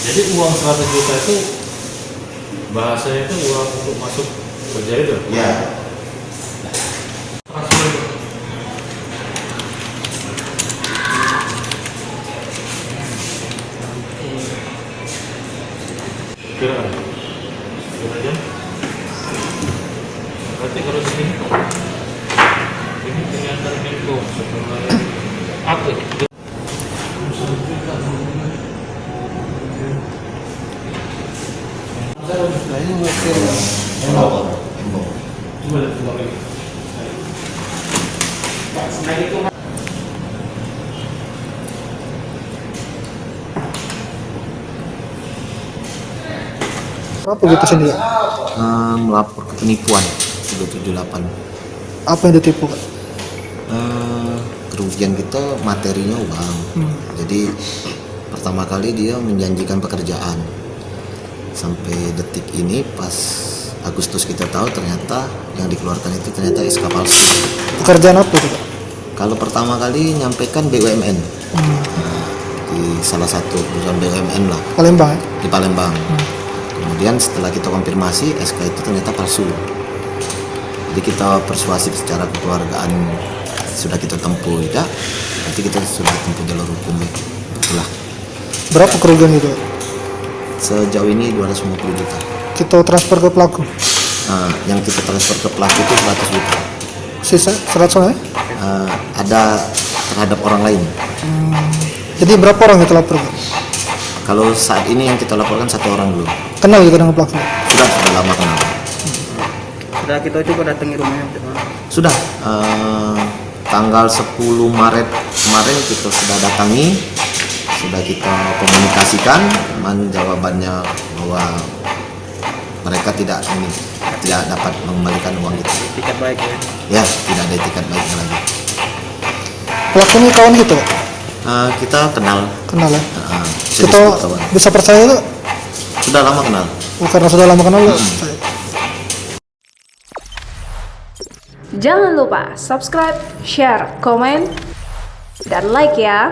Jadi uang 100 juta itu bahasanya itu uang untuk masuk kerja itu? Ya. Transfer itu. Kira jam? Berarti kalau di sini ini ternyata Menko setelah apa itu? Nah, ini mungkin Coba lihat uang ini. Apa gitu sendiri? melapor ke penipuan 378. Apa yang ditipu, Kak? Kerugian kita materinya uang. Jadi pertama kali dia menjanjikan pekerjaan. Sampai detik ini pas Agustus kita tahu ternyata yang dikeluarkan itu ternyata SK palsu. Pekerjaan apa itu, Kak? Kalau pertama kali nyampaikan BUMN. Di salah satu perusahaan BUMN lah Palembang ya? di Palembang. Kemudian setelah kita konfirmasi SK itu ternyata palsu. Jadi kita persuasif secara kekeluargaan sudah kita tempuh ya. Nanti kita sudah tempuh jalur hukum ya. Itulah. Berapa kerugian itu, Kak? Sejauh ini 250 juta. Kita transfer ke pelaku. Nah, yang kita transfer ke pelaku itu 100 juta. Sisa 100 ya? Ada terhadap orang lain. Jadi berapa orang itu lapor, Kak? Kalau saat ini yang kita laporkan satu orang dulu. Kenal gitu dengan pelaku? Sudah lama kenal. Sudah kita coba datangi rumahnya gimana? Sudah tanggal 10 Maret kemarin kita sudah datangi, sudah kita komunikasikan, cuman jawabannya bahwa mereka tidak dapat mengembalikan uang itu. Tiket baik ya. Ya, tidak ada tiket baiknya lagi. Pelaku ini kawan gitu, Kak? Kita kenal. Kenal ya? Bisa Kita disebut kawan. bisa percaya itu? Sudah lama kenal. Karena sudah lama kenal, percaya. Jangan lupa subscribe, share, komen, dan like ya.